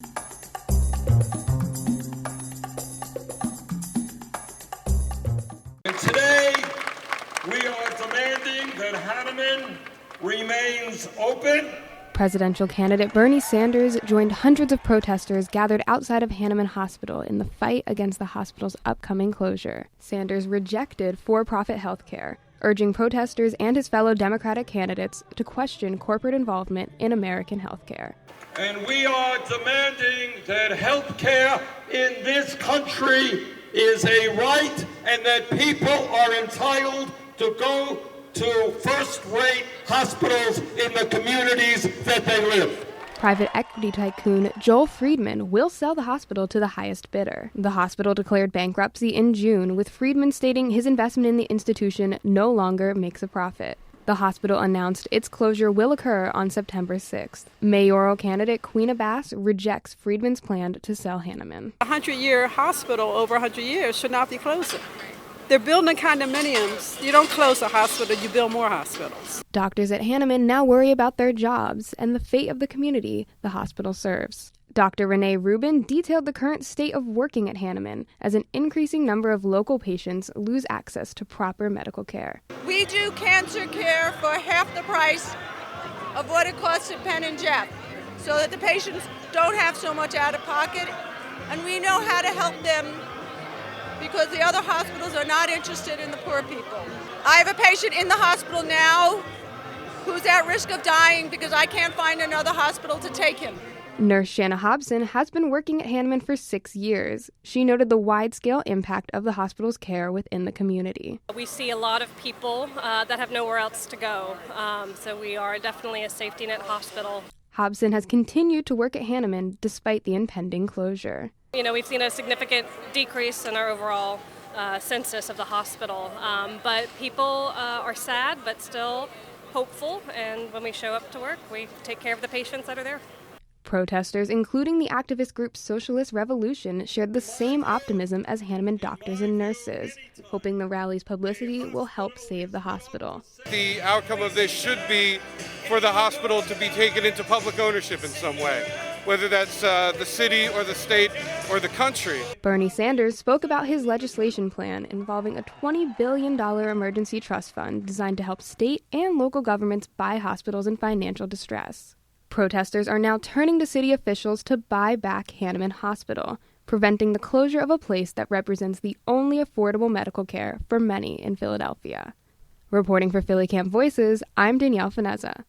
And today, we are demanding that Hahnemann remains open. Presidential candidate Bernie Sanders joined hundreds of protesters gathered outside of Hahnemann Hospital in the fight against the hospital's upcoming closure. Sanders rejected for-profit health care, urging protesters and his fellow Democratic candidates to question corporate involvement in American health care. And we are demanding that health care in this country is a right and that people are entitled to go to first-rate hospitals in the communities that they live. Private equity tycoon Joel Friedman will sell the hospital to the highest bidder. The hospital declared bankruptcy in June, with Friedman stating his investment in the institution no longer makes a profit. The hospital announced its closure will occur on September 6th. Mayoral candidate Queen Abbas rejects Friedman's plan to sell Hahnemann. A 100-year hospital over 100 years should not be closing. They're building condominiums. You don't close a hospital, you build more hospitals. Doctors at Hahnemann now worry about their jobs and the fate of the community the hospital serves. Dr. Renee Rubin detailed the current state of working at Hahnemann as an increasing number of local patients lose access to proper medical care. We do cancer care for half the price of what it costs at Penn and Jeff, so that the patients don't have so much out of pocket, and we know how to help them because the other hospitals are not interested in the poor people. I have a patient in the hospital now who's at risk of dying because I can't find another hospital to take him. Nurse Shanna Hobson has been working at Hahnemann for 6 years. She noted the wide-scale impact of the hospital's care within the community. We see a lot of people that have nowhere else to go, so we are definitely a safety net hospital. Hobson has continued to work at Hahnemann despite the impending closure. You know, we've seen a significant decrease in our overall census of the hospital, but people are sad but still hopeful, and when we show up to work, we take care of the patients that are there. Protesters, including the activist group Socialist Revolution, shared the same optimism as Hahnemann doctors and nurses, hoping the rally's publicity will help save the hospital. The outcome of this should be for the hospital to be taken into public ownership in some way, whether that's the city or the state or the country. Bernie Sanders spoke about his legislation plan involving a $20 billion emergency trust fund designed to help state and local governments buy hospitals in financial distress. Protesters are now turning to city officials to buy back Hahnemann Hospital, preventing the closure of a place that represents the only affordable medical care for many in Philadelphia. Reporting for PhillyCAM Voices, I'm Danielle Finezza.